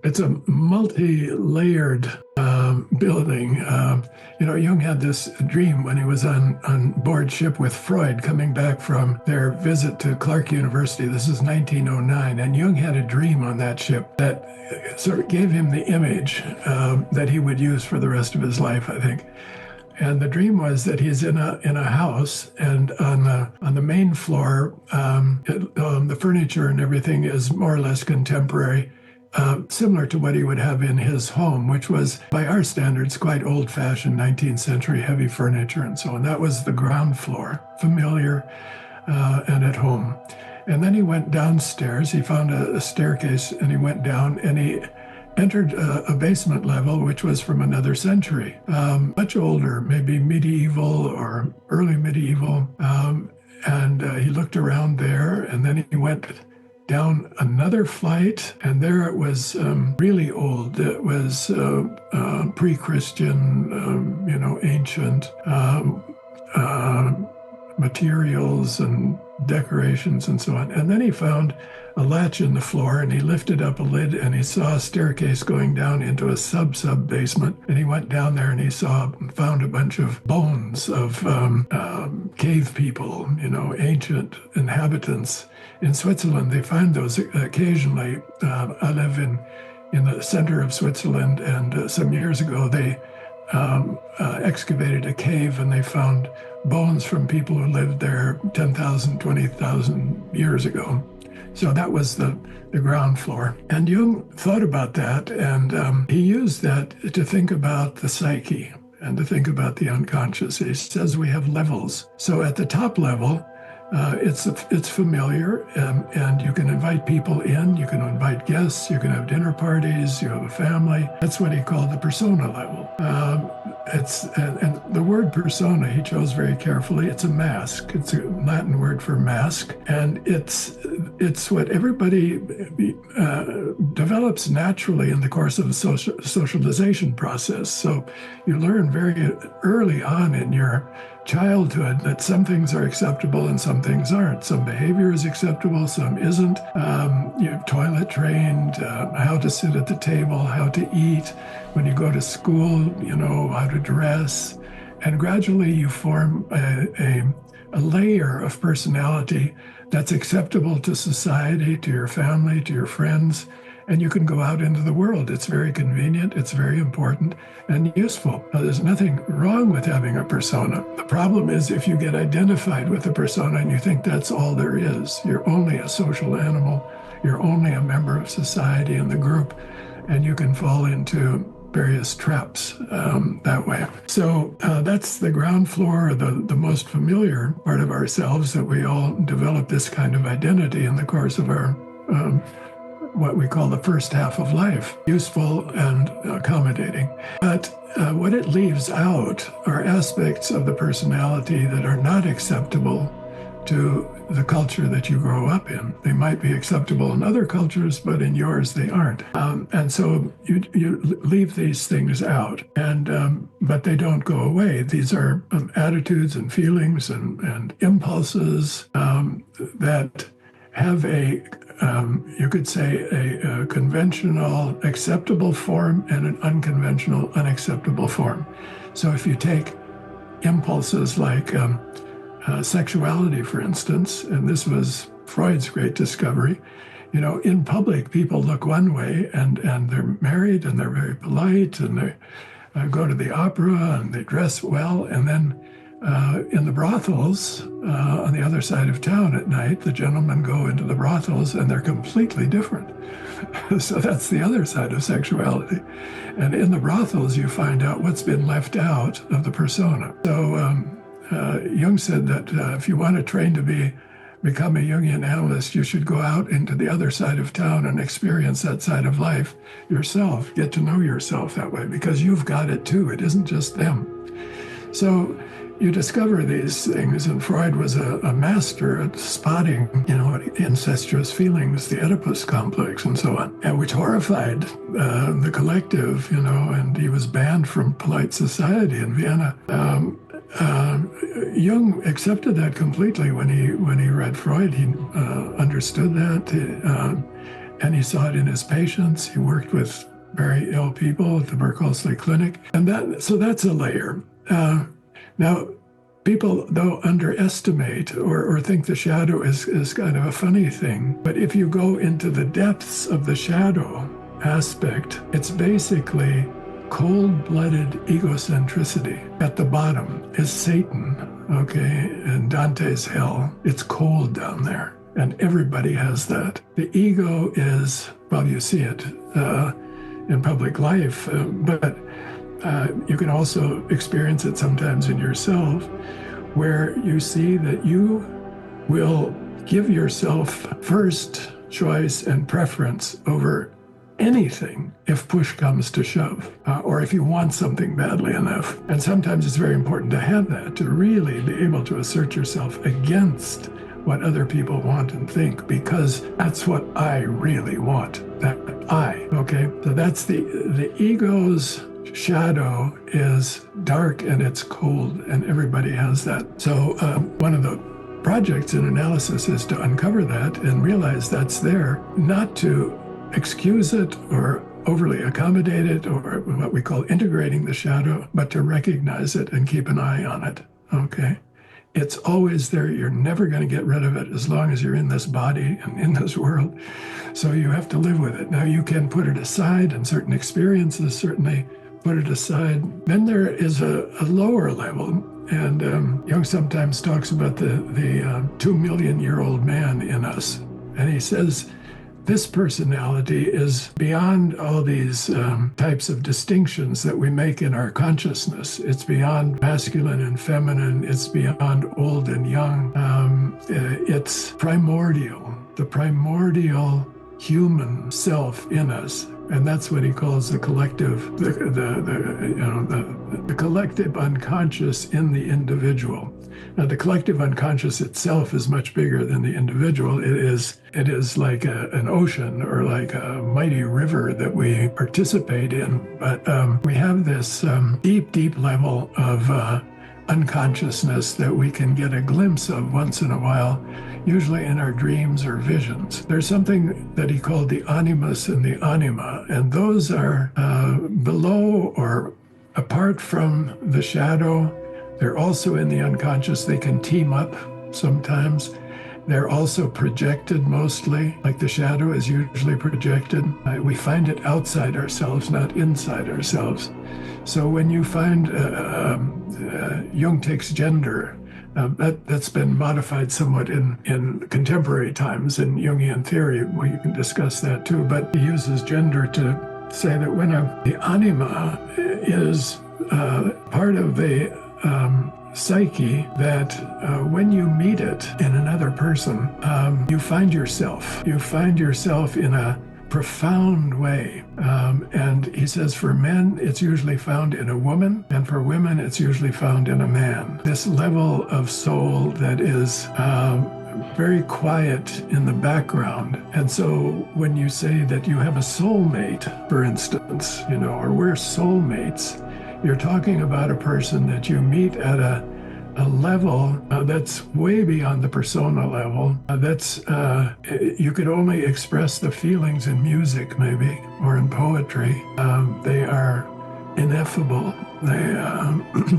It's a multi-layered building. Jung had this dream when he was on board ship with Freud coming back from their visit to Clark University. This is 1909. And Jung had a dream on that ship that sort of gave him the image that he would use for the rest of his life, I think. And the dream was that he's in a house, and on the main floor, the furniture and everything is more or less contemporary, similar to what he would have in his home, which was, by our standards, quite old-fashioned 19th century heavy furniture and so on. That was the ground floor, familiar and at home. And then he went downstairs. He found a staircase, and he went down, and he entered a basement level, which was from another century, much older, maybe medieval or early medieval. And he looked around there, and then he went down another flight, and there it was really old. It was pre-Christian, ancient materials and decorations and so on. And then he found a latch in the floor, and he lifted up a lid, and he saw a staircase going down into a sub basement. And he went down there, and he found a bunch of bones of cave people, ancient inhabitants. In Switzerland, they find those occasionally. I live in the center of Switzerland, and some years ago they excavated a cave, and they found bones from people who lived there 10,000, 20,000 years ago. So that was the ground floor. And Jung thought about that, and he used that to think about the psyche and to think about the unconscious. He says we have levels. So at the top level, it's familiar, and you can invite people in, you can invite guests, you can have dinner parties, you have a family. That's what he called the persona level. And the word persona he chose very carefully. It's a mask. It's a Latin word for mask, and it's what everybody develops naturally in the course of a socialization process. So you learn very early on in your childhood that some things are acceptable and some things aren't. Some behavior is acceptable, some isn't. You're toilet trained, how to sit at the table, how to eat. When you go to school, how to dress. And gradually you form a layer of personality that's acceptable to society, to your family, to your friends. And you can go out into the world. It's very convenient, it's very important and useful. Now, there's nothing wrong with having a persona. The problem is if you get identified with a persona and you think that's all there is. You're only a social animal, you're only a member of society and the group, and you can fall into various traps that way. So that's the ground floor, the most familiar part of ourselves, that we all develop this kind of identity in the course of our what we call the first half of life, useful and accommodating. But what it leaves out are aspects of the personality that are not acceptable to the culture that you grow up in. They might be acceptable in other cultures, but in yours they aren't. And so you leave these things out, but they don't go away. These are attitudes and feelings and impulses that have you could say, a conventional acceptable form and an unconventional unacceptable form. So if you take impulses like sexuality, for instance, and this was Freud's great discovery, in public, people look one way, and they're married, and they're very polite, and they go to the opera, and they dress well, and then in the brothels on the other side of town at night, the gentlemen go into the brothels and they're completely different. So that's the other side of sexuality. And in the brothels, you find out what's been left out of the persona. So Jung said that if you want to train to become a Jungian analyst, you should go out into the other side of town and experience that side of life yourself. Get to know yourself that way, because you've got it too. It isn't just them. So you discover these things, and Freud was a master at spotting, incestuous feelings, the Oedipus complex, and so on, and which horrified the collective, and he was banned from polite society in Vienna. Jung accepted that completely when he read Freud. He understood that, And he saw it in his patients. He worked with very ill people at the Berkeley Clinic. And that's a layer. Now, people, though, underestimate or think the shadow is kind of a funny thing. But if you go into the depths of the shadow aspect, it's basically cold-blooded egocentricity. At the bottom is Satan, okay, and Dante's hell. It's cold down there, and everybody has that. The ego is, well, you see it in public life, but you can also experience it sometimes in yourself, where you see that you will give yourself first choice and preference over anything if push comes to shove, or if you want something badly enough. And sometimes it's very important to have that, to really be able to assert yourself against what other people want and think, because that's what I really want, that I, okay? So that's the ego's shadow is dark and it's cold, and everybody has that. So one of the projects in analysis is to uncover that and realize that's there, not to excuse it or overly accommodate it or what we call integrating the shadow, but to recognize it and keep an eye on it, okay? It's always there. You're never going to get rid of it as long as you're in this body and in this world. So you have to live with it. Now, you can put it aside, and certain experiences certainly put it aside. Then there is a lower level, and Jung sometimes talks about the 2 million-year-old man in us. And he says, this personality is beyond all these types of distinctions that we make in our consciousness. It's beyond masculine and feminine. It's beyond old and young. It's primordial, the primordial human self in us. And that's what he calls the collective, the collective unconscious in the individual. Now, the collective unconscious itself is much bigger than the individual. It is like an ocean or like a mighty river that we participate in. But we have this deep, deep level of unconsciousness that we can get a glimpse of once in a while, usually in our dreams or visions. There's something that he called the animus and the anima, and those are below or apart from the shadow. They're also in the unconscious. They can team up sometimes. They're also projected mostly, like the shadow is usually projected. We find it outside ourselves, not inside ourselves. So when you find Jung takes gender, that's been modified somewhat in contemporary times in Jungian theory. Well, you can discuss that too, but he uses gender to say that when the anima is part of the psyche, that when you meet it in another person, you find yourself. You find yourself in a profound way. And he says for men, it's usually found in a woman, and for women, it's usually found in a man. This level of soul that is very quiet in the background. And so when you say that you have a soulmate, for instance, or we're soulmates, you're talking about a person that you meet at a level that's way beyond the persona level. You could only express the feelings in music, maybe, or in poetry. They are ineffable.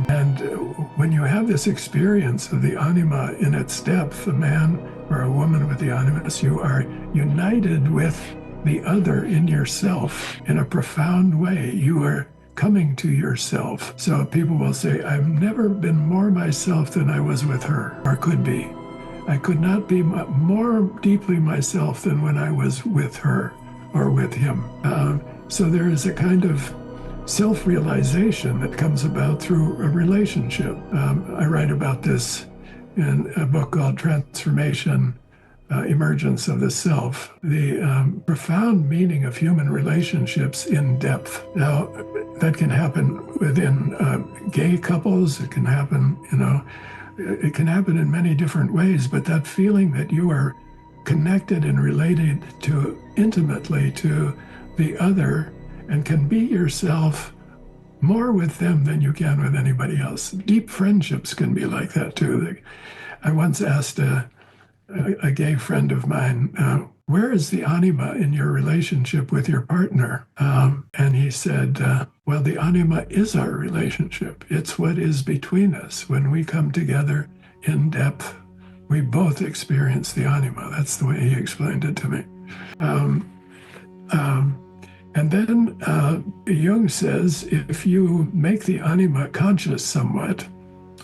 And when you have this experience of the anima in its depth, a man or a woman with the animus, you are united with the other in yourself in a profound way. You are coming to yourself. So people will say, I've never been more myself than I was with her, or could be. I could not be more deeply myself than when I was with her or with him. So there is a kind of self-realization that comes about through a relationship. I write about this in a book called Transformation, Emergence of the Self, the profound meaning of human relationships in depth. Now, that can happen within gay couples. It can happen, it can happen in many different ways, but that feeling that you are connected and related to intimately to the other and can be yourself more with them than you can with anybody else. Deep friendships can be like that too. I once asked a gay friend of mine, where is the anima in your relationship with your partner? And he said, well, the anima is our relationship. It's what is between us. When we come together in depth, we both experience the anima. That's the way he explained it to me. And then Jung says, if you make the anima conscious somewhat,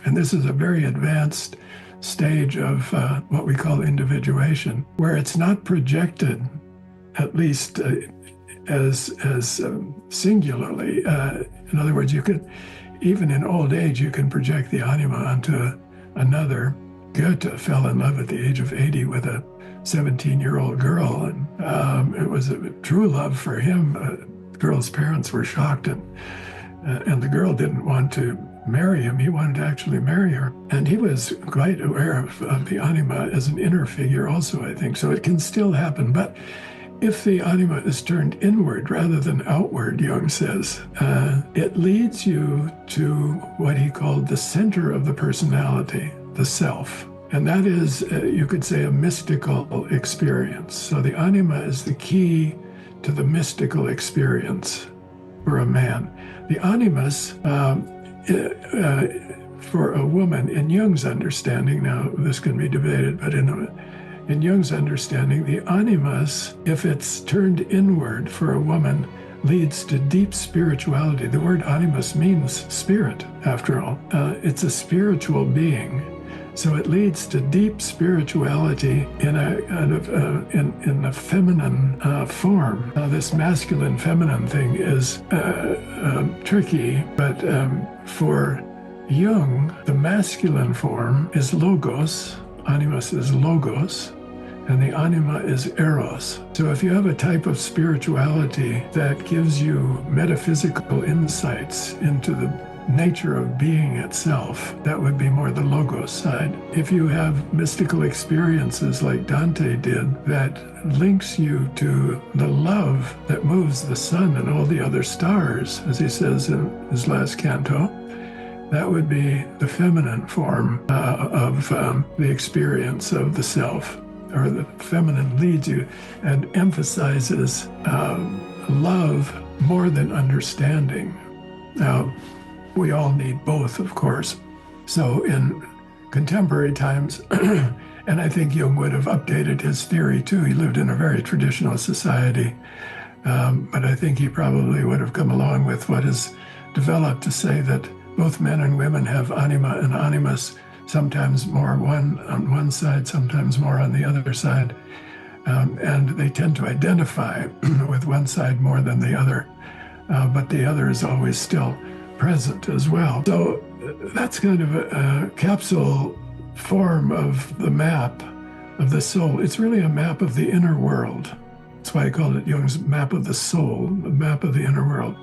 and this is a very advanced stage of what we call individuation, where it's not projected, at least as singularly. In other words, you could, even in old age, you can project the anima onto another. Goethe fell in love at the age of 80 with a 17-year-old girl, and it was a true love for him. The girl's parents were shocked, and the girl didn't want to marry him. He wanted to actually marry her. And he was quite aware of the anima as an inner figure also, I think. So it can still happen. But if the anima is turned inward rather than outward, Jung says, it leads you to what he called the center of the personality, the self. And that is, you could say, a mystical experience. So the anima is the key to the mystical experience for a man. The animus, for a woman, in Jung's understanding, now this can be debated, but in Jung's understanding, the animus, if it's turned inward for a woman, leads to deep spirituality. The word animus means spirit, after all. It's a spiritual being. So it leads to deep spirituality in a kind of in a feminine form. Now, this masculine-feminine thing is tricky, but for Jung, the masculine form is logos. Animus is logos, and the anima is eros. So if you have a type of spirituality that gives you metaphysical insights into the nature of being itself, that would be more the logos side. If you have mystical experiences like Dante did that links you to the love that moves the sun and all the other stars, as he says in his last canto, that would be the feminine form of the experience of the self, or the feminine leads you and emphasizes love more than understanding. Now, we all need both, of course. So in contemporary times, and I think Jung would have updated his theory too. He lived in a very traditional society, but I think he probably would have come along with what is developed to say that both men and women have anima and animus, sometimes more one on one side, sometimes more on the other side, and they tend to identify with one side more than the other, but the other is always still present as well. So that's kind of a capsule form of the map of the soul. It's really a map of the inner world. That's why I called it Jung's map of the soul, the map of the inner world.